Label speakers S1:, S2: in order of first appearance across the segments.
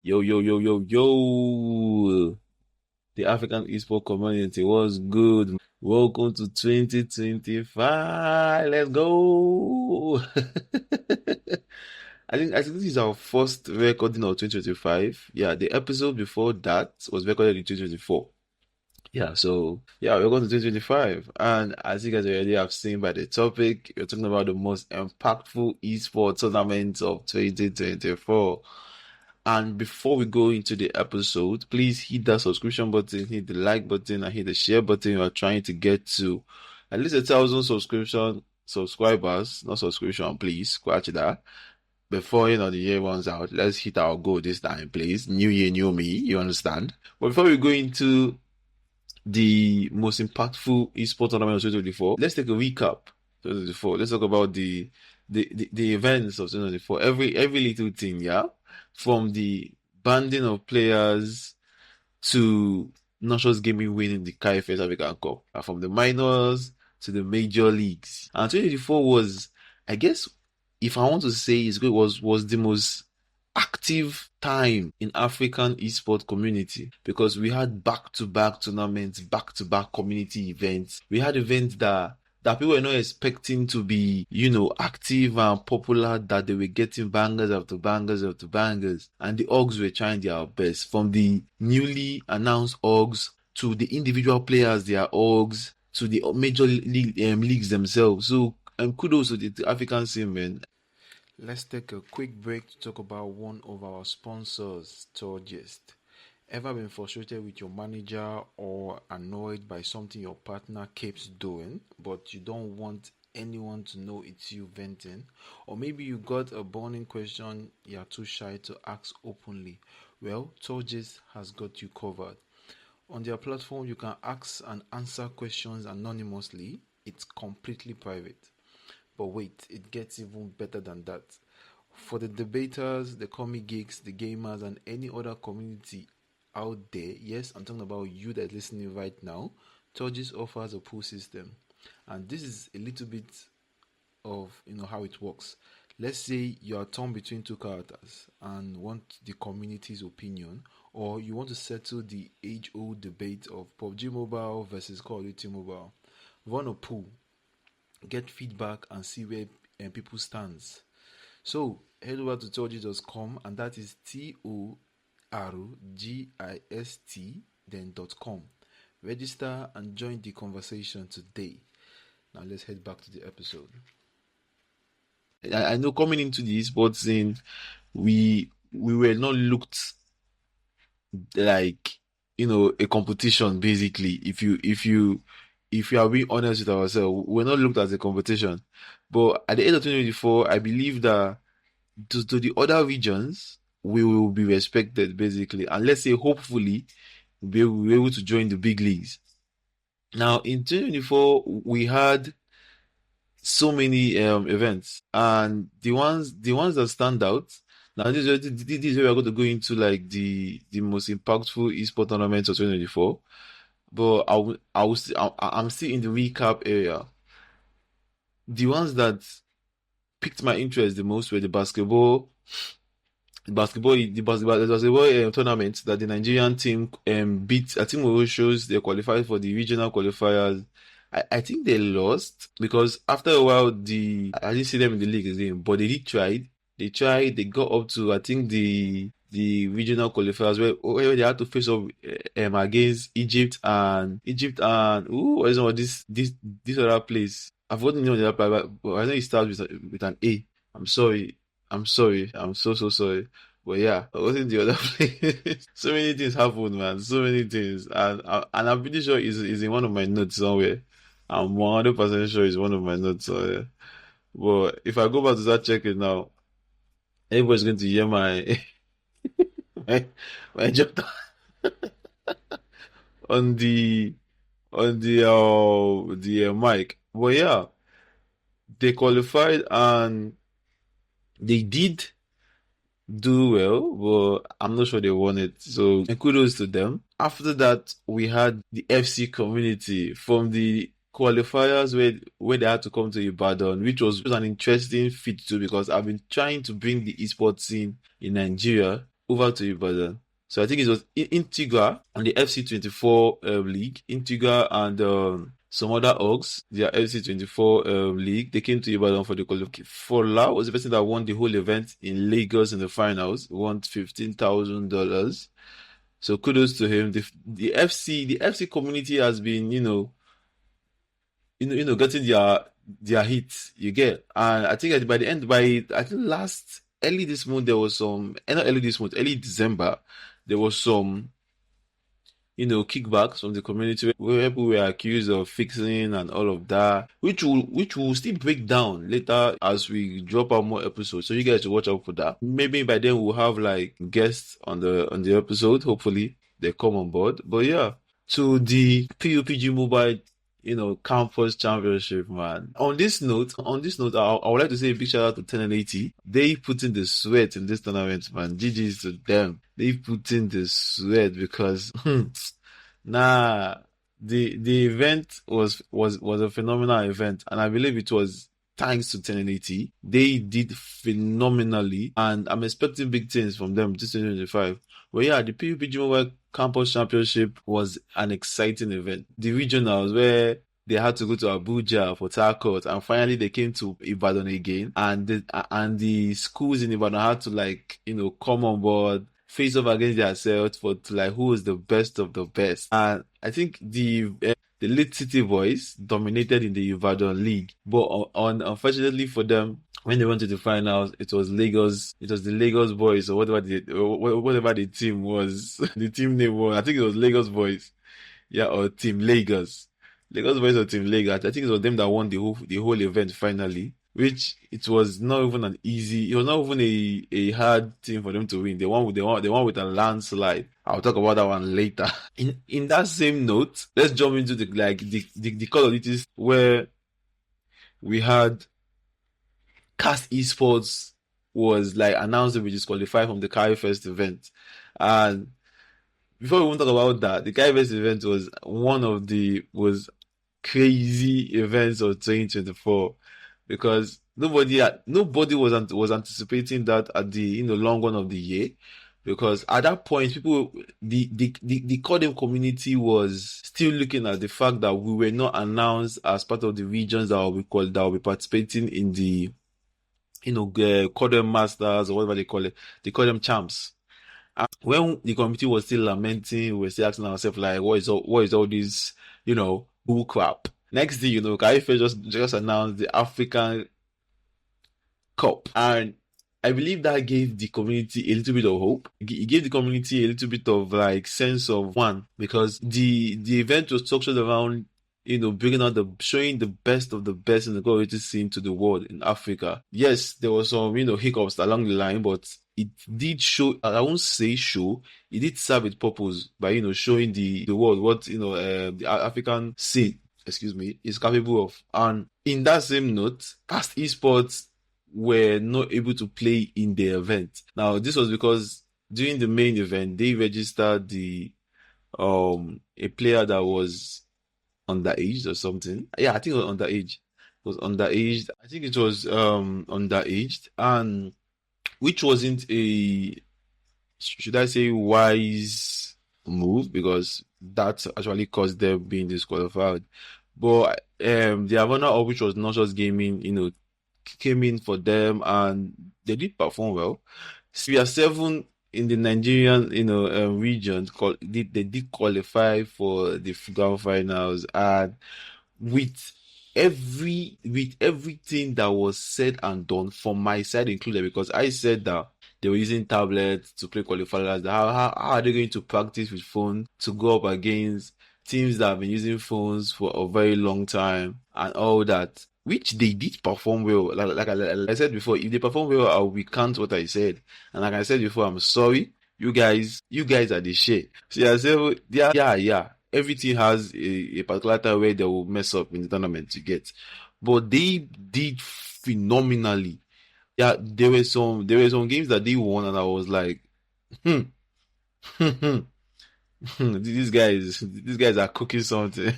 S1: Yo, yo, yo, yo, yo. The African Esport community was good. Welcome to 2025. Let's go. I think this is our first recording of 2025. Yeah, the episode before that was recorded in 2024. Yeah, we're going to 2025. And as you guys already have seen by the topic, we're talking about the most impactful esports tournaments of 2024. And before we go into the episode, please hit that subscription button, hit the like button, and hit the share button. We are trying to get to at least 1,000 subscribers, not subscription, please scratch that. Before the year runs out, let's hit our goal this time, please. New year, new me, you understand? But before we go into the most impactful esports tournament of 2024, let's take a recap. 2024. Let's talk about the events of 2024. Every little thing, yeah, from the banding of players to not just gaming winning the KFS African Cup, from the minors to the major leagues. And 2024 was, I guess, if I want to say it's good, was the most active time in African esports community because we had back-to-back tournaments, back-to-back community events. We had events that people were not expecting to be, active and popular, that they were getting bangers after bangers after bangers. And the orgs were trying their best. From the newly announced orgs to the individual players, their orgs, to the major leagues themselves. So, kudos to the African scene, man. Let's take a quick break to talk about one of our sponsors, Torgist. Ever been frustrated with your manager or annoyed by something your partner keeps doing, but you don't want anyone to know it's you venting? Or maybe you got a burning question you're too shy to ask openly? Well, Torgist has got you covered. On their platform, you can ask and answer questions anonymously. It's completely private. But wait, it gets even better than that. For the debaters, the comic geeks, the gamers, and any other community out there, yes, I'm talking about you that's listening right now, Torgis offers a pool system. And this is a little bit of how it works. Let's say you are torn between two characters and want the community's opinion, or you want to settle the age-old debate of PUBG Mobile versus Call of Duty Mobile. Run a pool, get feedback, and see where people stands. So head over to torgist.com, and that is TORGIST then .com. Register and join the conversation today. Now let's head back to the episode. I know coming into the esports scene, we were not looked like a competition. Basically, if you are being honest with ourselves, we're not looked at as a competition. But at the end of 2024, I believe that to the other regions, we will be respected, basically. And let's say, hopefully, we'll be able to join the big leagues. Now, in 2024, we had so many events, and the ones that stand out. Now, this is where we're going to go into like the most impactful esports tournaments of 2024. But I'm still in the recap area. The ones that piqued my interest the most were the basketball tournament that the Nigerian team beat. I think we shows they qualified for the regional qualifiers. I think they lost because after a while I didn't see them in the league again, but they did try. They got up to, I think, the regional qualifiers where they had to face up against Egypt and what is it, this other place. I've forgotten the name of the other place, but I know it starts with an A. I'm sorry. I'm sorry. I'm so sorry. But yeah, I wasn't the other place. So many things happened, man. So many things, and I'm pretty sure it's in one of my notes somewhere. I'm 100% sure it's one of my notes somewhere. But if I go back to that check it now, everybody's going to hear my my job on the mic. But yeah, they qualified and they did do well, but I'm not sure they won it. So kudos to them. After that, we had the FC community from the qualifiers where they had to come to Ibadan, which was an interesting feat too because I've been trying to bring the esports scene in Nigeria over to Ibadan. So I think it was Integra and the FC24 league. Integra and some other orgs, their FC24 league. They came to Ibadan for the qualification. Fola was the person that won the whole event in Lagos in the finals. Won $15,000. So kudos to him. The FC community has been, getting their hits. You get, and I think by the end, by I think last early this month there was some, not early this month, early December, there was some kickbacks from the community where people were accused of fixing and all of that, which will still break down later as we drop out more episodes. So you guys should watch out for that. Maybe by then we'll have like guests on the episode. Hopefully they come on board. But yeah, to the PUPG Mobile campus championship, man. I would like to say a big shout out to 1080. They put in the sweat in this tournament, man. GG's to them. They put in the sweat because nah, the event was a phenomenal event, and I believe it was thanks to 1080. They did phenomenally, and I'm expecting big things from them this 2025. But yeah, the PUPG Mobile Campus Championship was an exciting event. The regionals where they had to go to Abuja for Harcourt, and finally they came to Ibadan again, and the schools in Ibadan had to come on board, face off against themselves for who is the best of the best. And I think the Lead City boys dominated in the Ibadan league, but unfortunately for them, when they went to the finals, it was Lagos. It was the Lagos boys, or whatever the team was. The team name was, I think it was Lagos boys. Yeah, or Team Lagos. Lagos boys or Team Lagos. I think it was them that won the whole event finally. Which it was not even it was not even a hard team for them to win. They won with a landslide. I'll talk about that one later. In that same note, let's jump into the Call of Duty where we had Esports was announced to be disqualified from the Carry Fest event. And before we even talk about that, the Carry Fest event was crazy events of 2024 because nobody was anticipating that at the long one of the year, because at that point the Codem community was still looking at the fact that we were not announced as part of the regions that will be participating in the Codem Masters or whatever they call it, the Codem Champs. When the community was still lamenting, we were still asking ourselves what is all this bull crap. Next thing you know, Kaife just announced the African Cup, and I believe that gave the community a little bit of hope. It gave the community a little bit of sense of one, because the event was structured around bringing out showing the best of the best in the community scene to the world in Africa. Yes, there was some hiccups along the line, but it did show. I won't say show. It did serve its purpose by showing the world what the African scene, is capable of. And in that same note, past esports were not able to play in the event. Now this was because during the main event they registered a player that was underage or something. Yeah, I think it was underage. I think it was underaged, and which wasn't should I say, wise move, because that actually caused them being disqualified. But the Havana, of which was not just gaming, came in for them and they did perform well. So we are 7 in the Nigerian, region. They did qualify for the grand finals, and with everything that was said and done from my side included, because I said that they were using tablets to play qualifiers. How are they going to practice with phones to go up against teams that have been using phones for a very long time and all that? Which they did perform well. Like I said before, if they perform well, I'll recant what I said. And like I said before, I'm sorry. You guys are the shit. So yeah. Everything has a particular time where they will mess up in the tournament to get. But they did phenomenally. Yeah, there were some games that they won, and I was like, these guys are cooking something.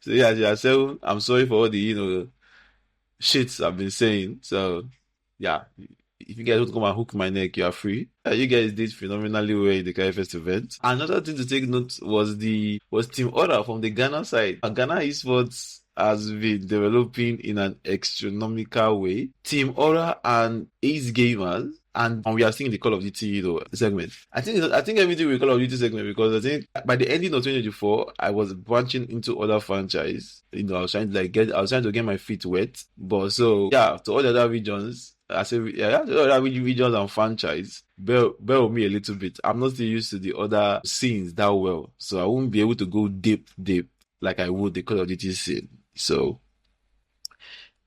S1: So yeah. So I'm sorry for all the shits I've been saying. So yeah, if you guys want to come and hook my neck, you are free. You guys did phenomenally well in the KFest event. Another thing to take note was Team Order from the Ghana side. Ghana Esports has been developing in an astronomical way. Team Aura and Ace Gamers, and we are seeing the Call of Duty segment. I think everything will Call of Duty segment, because I think by the ending of 2024, I was branching into other franchise. I was trying to get my feet wet. But so yeah, to all the other regions, I say yeah, to all the other regions and franchise, bear with me a little bit. I'm not still used to the other scenes that well, so I won't be able to go deep like I would the Call of Duty scene. So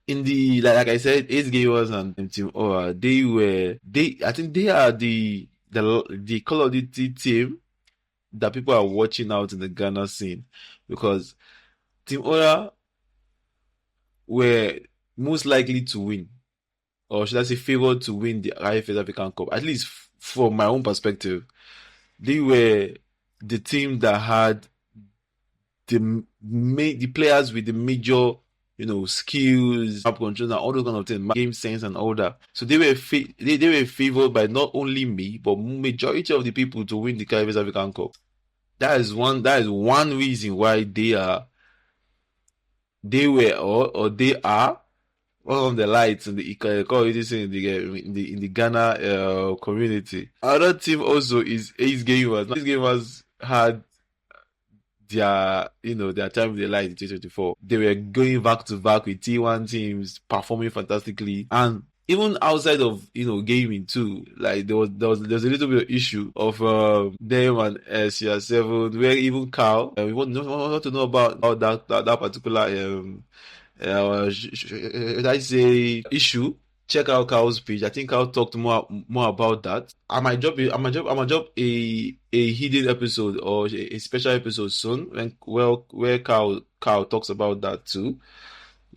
S1: in the like I said, Ace Gamers and Team Aura, I think they are the Call of Duty team that people are watching out in the Ghana scene, because Team Aura were most likely to win, or should I say favored to win the IFS African Cup, at least from my own perspective. They were the team that had the players with the major skills, map control, and all those kind of things, game sense and all that. So they were they were favored by not only me, but majority of the people to win the KiseTalks African Cup. That is one reason why they are one of the lights in the in the Ghana community. Another team also is Ace Gamers. Ace Gamers had their time with the light in 2024. They were going back to back with T1 teams, performing fantastically, and even outside of gaming too. Like there was a little bit of issue of them and CR7, where even Carl, we want to know about that particular I say issue. Check out Carl's page. I think Carl talked more about that. I might drop a hidden episode or a special episode soon where Carl talks about that too.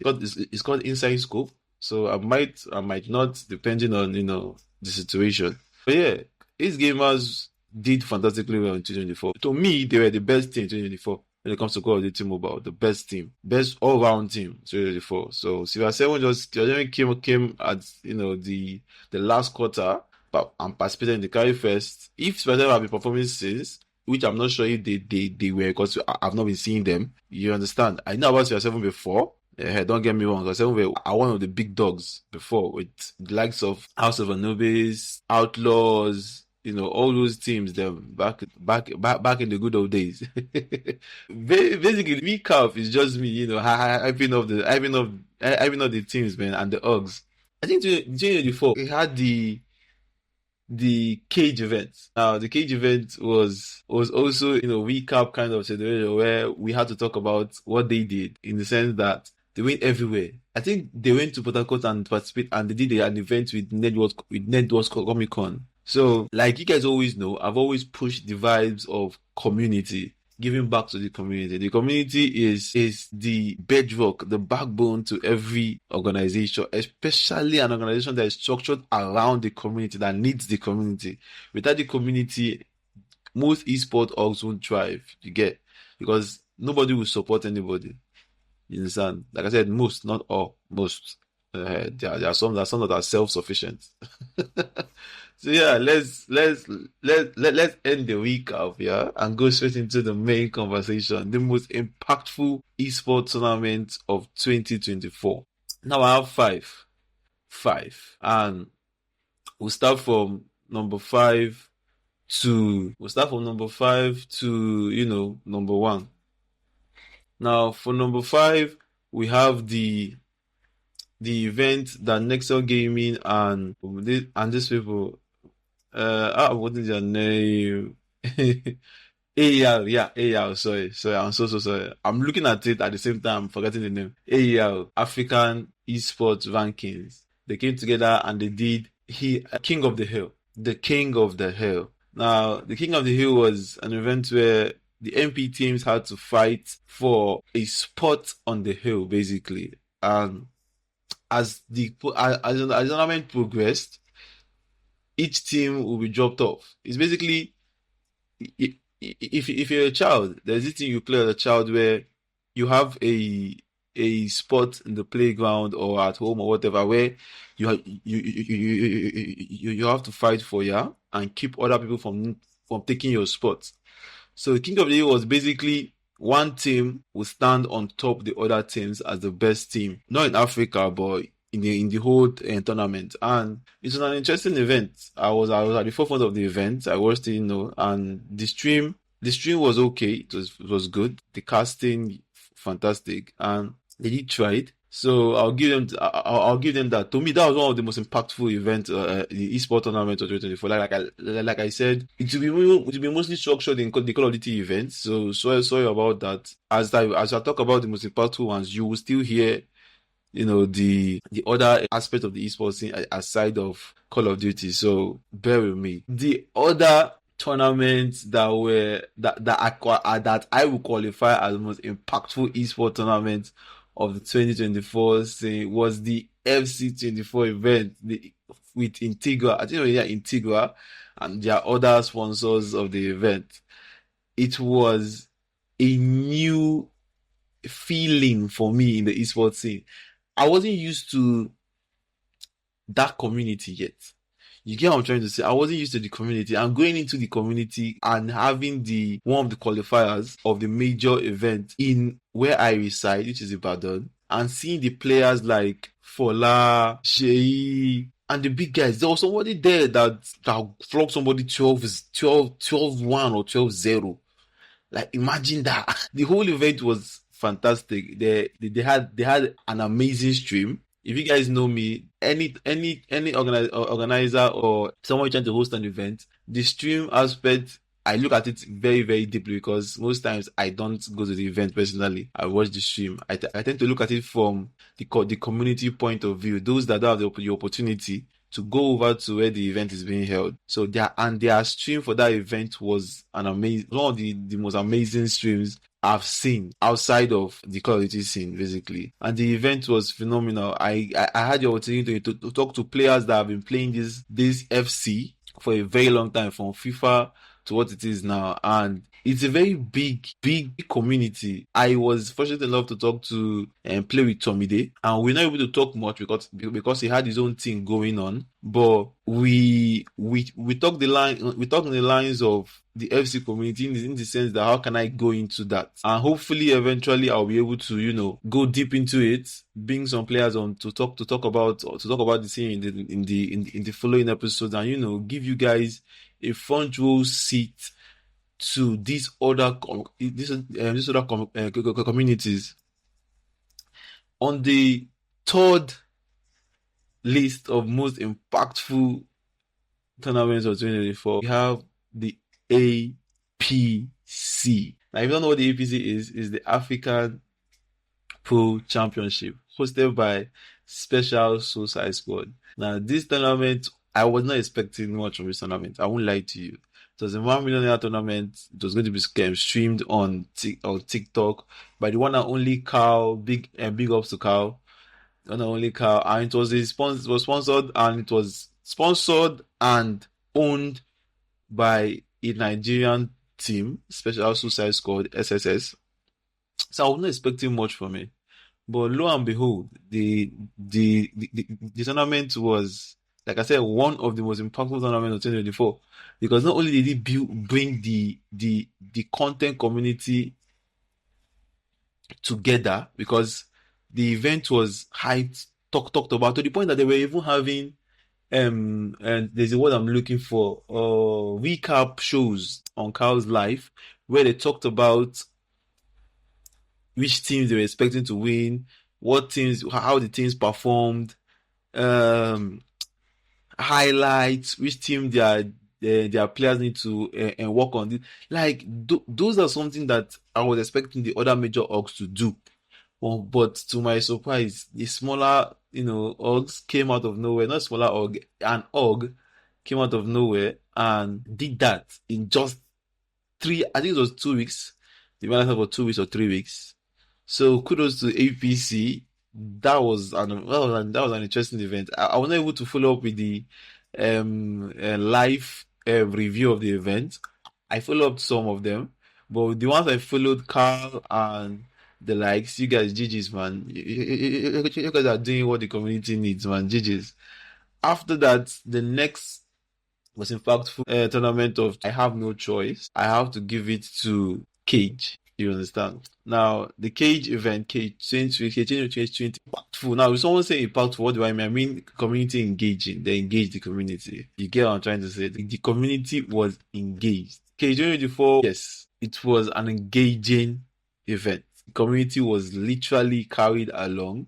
S1: It's called Inside Scope. So I might not, depending on the situation. But yeah, Ace Gamers did fantastically well in 2024. To me, they were the best team in 2024 when it comes to Call of Duty Mobile. The best team, best all round team in 2024. So CR7 just came at the last quarter, but I'm participating in the carry first. If CR7 have been performing since, which I'm not sure if they were, because I've not been seeing them. You understand? I know about CR7 before. Don't get me wrong, because CR7 are one of the big dogs before, with the likes of House of Anubis, Outlaws, all those teams them back in the good old days. Basically, me calf is just me, hyping up the teams, man, and the Uggs. I think 2024 we had the cage event. Now the cage event was also recap kind of scenario where we had to talk about what they did, in the sense that they went everywhere. I think they went to Port Harcourt and participate, and they did an event with Networks Comic Con. So, like you guys always know, I've always pushed the vibes of community, giving back to the community. The community is the bedrock, the backbone to every organization, especially an organization that is structured around the community, that needs the community. Without the community, most esports orgs won't thrive. You get, because nobody will support anybody. You understand? Like I said, most, not all, most. There are some that are self-sufficient. So yeah, let's end the recap, yeah, and go straight into the main conversation. The most impactful esports tournament of 2024. Now I have five, and we'll start from number five to number one. Now for number five, we have the event that Nexel Gaming and these people, what is your name? AEL, yeah, AEL, sorry, I'm so sorry. I'm looking at it at the same time, I'm forgetting the name. AEL, African Esports Rankings. They came together and they did King of the Hill. The King of the Hill. Now, the King of the Hill was an event where the MP teams had to fight for a spot on the hill, basically. And as the tournament progressed, each team will be dropped off. It's basically, if you're a child, there's this thing you play as a child where you have a a spot in the playground or at home or whatever where you have to fight for, yeah, and keep other people from taking your spot. So King of the Hill was basically one team will stand on top the other teams as the best team, not in Africa, but in the whole tournament. And it was an interesting event. I was at the forefront of the event. I watched it, and the stream was okay. It was good. The casting fantastic, and they did try it. So I'll give them that. To me, that was one of the most impactful events, the Esport tournament of 2024. Like I said, it will be mostly structured in the Call of Duty events. So sorry about that. As I talk about the most impactful ones, you will still hear the other aspect of the esports scene aside of Call of Duty. So bear with me. The other tournaments that I will qualify as the most impactful esports tournament of the 2024 scene was the FC24 event with Integra. I think yeah, Integra and their other sponsors of the event. It was a new feeling for me in the esports scene. I wasn't used to that community yet. You get what I'm trying to say? I wasn't used to the community. I'm going into the community and having the one of the qualifiers of the major event in where I reside, which is Ibadan, and seeing the players like Fola, Shei, and the big guys. There was somebody there that flogged somebody 12-1 or 12-0. Like imagine that. The whole event was fantastic. They had an amazing stream. If you guys know me, any organizer or someone trying to host an event, the stream aspect, I look at it very, very deeply because most times I don't go to the event personally. I watch the stream. I tend to look at it from the community point of view. Those that don't have the opportunity to go over to where the event is being held. So their stream for that event was one of the most amazing streams I've seen outside of the Call of Duty scene, basically. And the event was phenomenal. I had the opportunity to talk to players that have been playing this FC for a very long time, from FIFA to what it is now. And it's a very big community. I was fortunate enough to talk to and play with Tomide, and we're not able to talk much because he had his own thing going on. But we talked in the lines of the FC community in the sense that how can I go into that, and hopefully eventually I'll be able to go deep into it, bring some players on to talk about the scene in the following episodes, and give you guys a front row seat to these other communities. On the third list of most impactful tournaments of 2024, we have the APC. Now, if you don't know what the APC is the African Pro Championship, hosted by Special Suicide Squad. Now, this tournament, I was not expecting much from this tournament. I won't lie to you. It was a $1 million tournament. It was going to be streamed on TikTok by the one and only Carl. Big ups to Carl. The one and only Carl. And it was sponsored and owned by a Nigerian team, Special Suicide Squad, SSS. So I was not expecting much from it. But lo and behold, the tournament was, like I said, one of the most impactful tournaments of 2024, because not only did it bring the content community together, because the event was hyped, talked about, to the point that they were even having and there's a word I'm looking for, recap shows on Carl's life, where they talked about which teams they were expecting to win, how the teams performed, highlights, which team their players need to work on. Like those are something that I was expecting the other major orgs to do. But to my surprise, the smaller orgs came out of nowhere. Not smaller org, an org came out of nowhere and did that in just I think it was 2 weeks. The marathon for 2 weeks or 3 weeks. So kudos to APC. That was an interesting event. I was not able to follow up with the live review of the event. I followed up some of them, but the ones I followed, Carl and the likes. You guys, GG's, man. You guys are doing what the community needs, man. GG's. After that, the next most impactful tournament of I have no choice. I have to give it to Cage. You understand? Now, the Cage event, Cage 2020, impactful. Now, if someone say impactful, what do I mean? I mean community engaging. They engage the community. You get what I'm trying to say? The community was engaged. Cage 2024, yes, it was an engaging event. The community was literally carried along,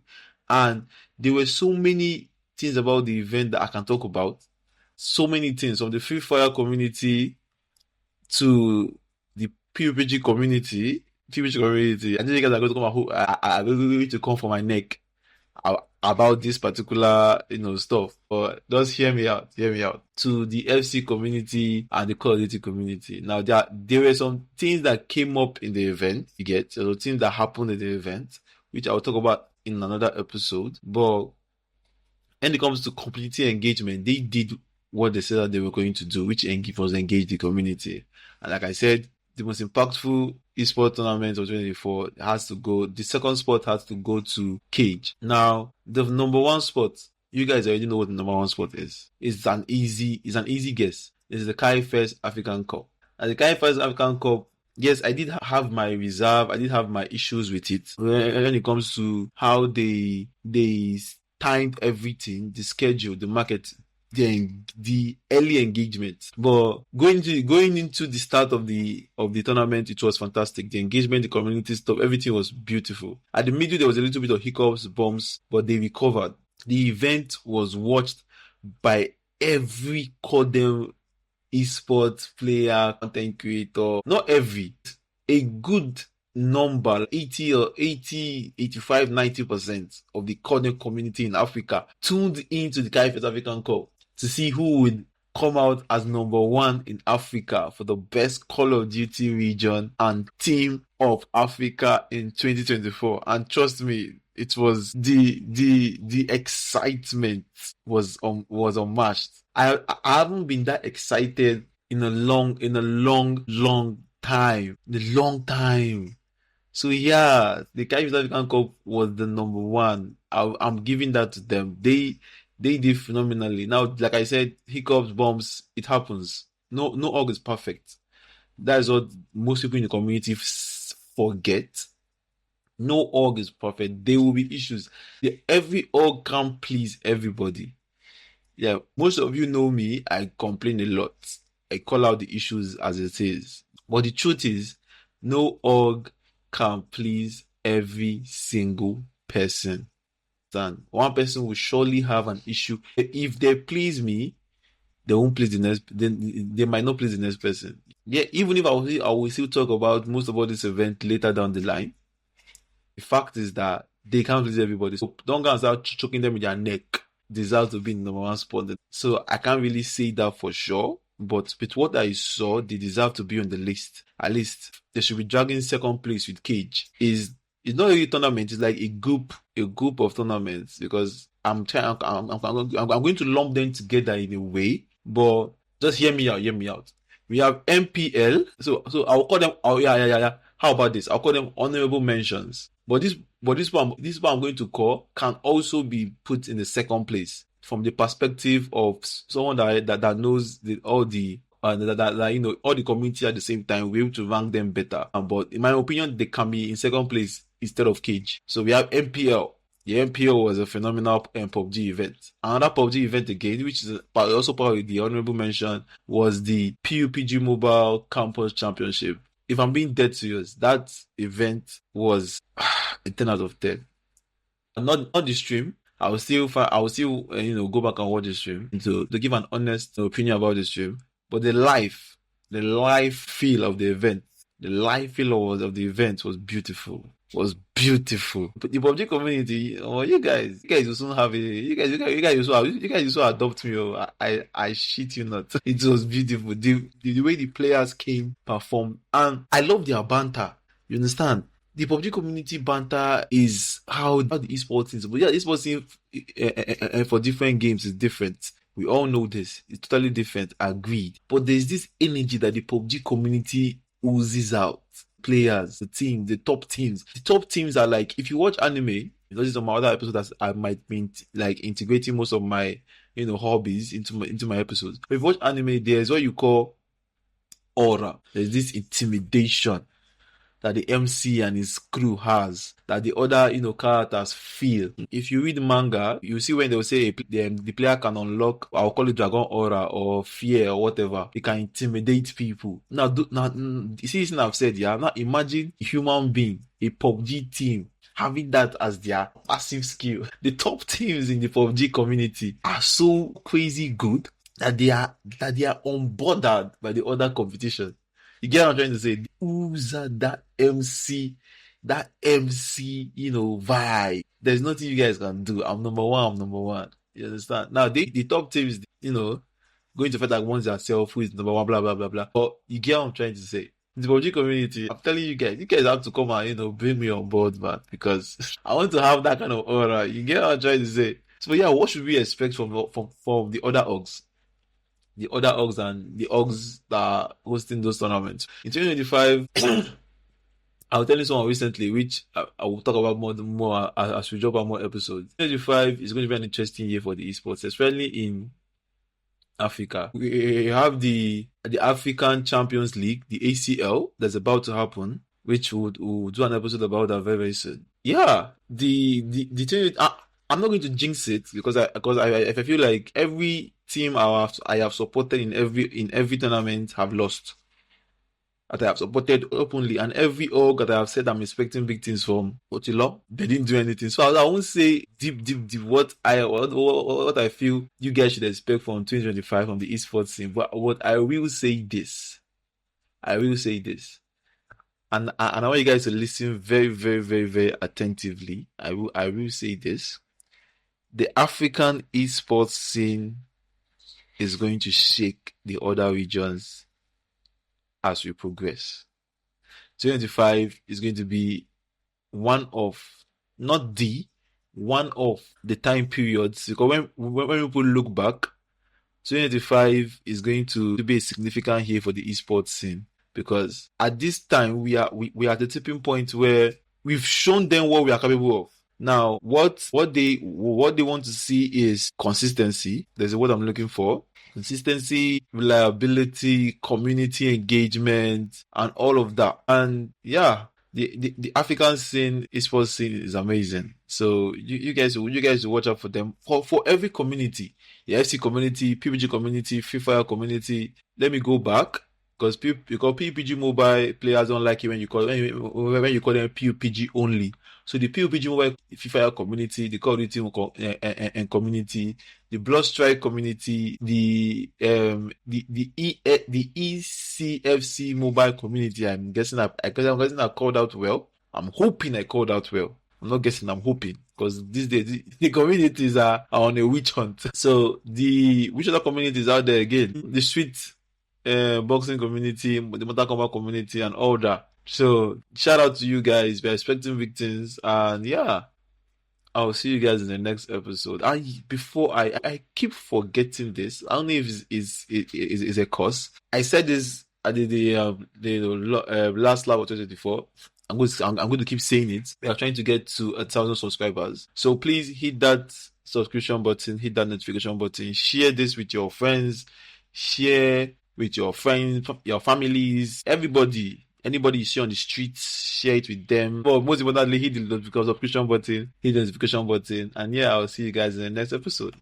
S1: and there were so many things about the event that I can talk about. So many things from the Free Fire community to the PUBG community. PUBG community. I think you guys are going to are going to come for my neck about this particular stuff. But just hear me out. Hear me out. To the FC community and the Call of Duty community. Now there were some things that came up in the event. You get so things that happened in the event, which I'll talk about in another episode. But when it comes to community engagement, they did what they said that they were going to do, which was engage the community. And like I said, the most impactful esports tournament of 2024 has to go. The second spot has to go to Cage. Now, the number one spot, you guys already know what the number one spot is. It's an easy guess. It's the Kai First African Cup. And the Kai First African Cup, yes, I did have my reserve. I did have my issues with it when it comes to how they timed everything, the schedule, the market, the early engagement. But going into the start of the tournament, it was fantastic. The engagement, the community stuff, everything was beautiful. At the middle, there was a little bit of hiccups, bumps, but they recovered. The event was watched by every codem esports player, content creator. Not every, a good number, 85, 90% of the content community in Africa tuned into the KiseTalks African Cup to see who would come out as number one in Africa for the best Call of Duty region and team of Africa in 2024. And trust me, it was the excitement was unmatched. I haven't been that excited in a long time. So yeah, the KiseTalks African Cup was the number one. I'm giving that to them. They did phenomenally. Now, like I said, hiccups, bumps, it happens. No org is perfect. That is what most people in the community forget. No org is perfect. There will be issues. Every org can't please everybody. Yeah, most of you know me. I complain a lot. I call out the issues as it is. But the truth is, no org can please every single person. One person will surely have an issue. If they please me, they won't please the next. Then they might not please the next person. Yeah, even if I will still talk about most about this event later down the line. The fact is that they can't please everybody. So don't go and start choking them with their neck. Deserve to be in the number one spot. So I can't really say that for sure. But with what I saw, they deserve to be on the list. At least they should be dragging second place with Cage. It's not really a tournament. It's like a group of tournaments, because I'm going to lump them together in a way. But just hear me out. We have MPL. So I'll call them. Oh yeah. How about this? I'll call them honorable mentions. But this one I'm going to call can also be put in the second place from the perspective of someone that knows all the all the community at the same time. We're able to rank them better. But in my opinion, they can be in second place instead of Cage. So we have MPL. The MPL was a phenomenal PUBG event. Another PUBG event again, which is also part of the honorable mention, was the PUBG Mobile Campus Championship. If I'm being dead serious, that event was a 10 out of 10. Not the stream. I will still go back and watch the stream to give an honest opinion about the stream. But the live feel of the event, of the event was beautiful. But the PUBG community, you guys will soon have it. You guys will adopt me. I shit you not. It was beautiful. The way the players performed, and I love their banter. You understand? The PUBG community banter is how the esports is. But yeah, esports for different games is different. We all know this. It's totally different. Agreed. But there's this energy that the PUBG community oozes out. players, the team, the top teams. The top teams are like, if you watch anime, those are some other episodes that I might be like integrating most of my, hobbies into my episodes. But if you watch anime, there's what you call aura. There's this intimidation that the MC and his crew has, that the other, characters feel. If you read manga, you see when they'll say the player can unlock, I'll call it dragon aura or fear or whatever. It can intimidate people. Now, you see this thing I've said, yeah? Now imagine a human being, a PUBG team, having that as their passive skill. The top teams in the PUBG community are so crazy good that they are unbothered by the other competition. You get what I'm trying to say? Who's that MC, vibe? There's nothing you guys can do. I'm number one. You understand? Now, the top teams, going to fight like ones themselves, who is number one, blah, blah, blah, blah. But you get what I'm trying to say? The PUBG community, I'm telling you guys have to come and, bring me on board, man, because I want to have that kind of aura. You get what I'm trying to say? So, yeah, what should we expect from the other orgs? The other orgs and the orgs that are hosting those tournaments. In 2025, I was telling someone recently, which I will talk about more as we drop out more episodes. 2025 is going to be an interesting year for the esports, especially in Africa. We have the African Champions League, the ACL, that's about to happen, which we'll do an episode about that very, very soon. Yeah, I'm not going to jinx it because I feel like every team I have supported in every tournament have lost. That I have supported openly, and every org that I have said I'm expecting big things from Otilo, they didn't do anything. So I won't say deep what I feel you guys should expect from 2025 from the esports scene. But what I will say this, and I want you guys to listen very, very, very, very attentively. I will say this: the African esports scene is going to shake the other regions as we progress. 2025 is going to be one of the time periods, because when people look back, 2025 is going to be a significant year for the esports scene, because at this time we are at the tipping point where we've shown them what we are capable of. Now, what they want to see is consistency. There's a word I'm looking for. Consistency, reliability, community engagement, and all of that. And yeah, the African scene, esports scene is amazing. So you guys watch out for them. For every community, the FC community, PUBG community, Free Fire community. Let me go back. Because PUBG mobile players don't like it when you call them PUBG only. So the PUBG mobile Free Fire community, the Call of Duty and community, the Blood Strike community, the ECFC mobile community. I'm guessing I called out well. I'm hoping I called out well. I'm not guessing, I'm hoping, because these days the communities are on a witch hunt. So which other communities out there again? The street boxing community, the Mortal Kombat community, and all that. So shout out to you guys. We're expecting victims, and yeah, I'll see you guys in the next episode. Before I keep forgetting this. I don't know if it's a curse. I said this at the last lap of 2024. I'm going to keep saying it. We are trying to get to 1,000 subscribers. So please hit that subscription button, hit that notification button, share this with your friends, share with your friends, your families, everybody. Anybody you see on the streets, share it with them. But most importantly, hit the notification button, and yeah, I'll see you guys in the next episode.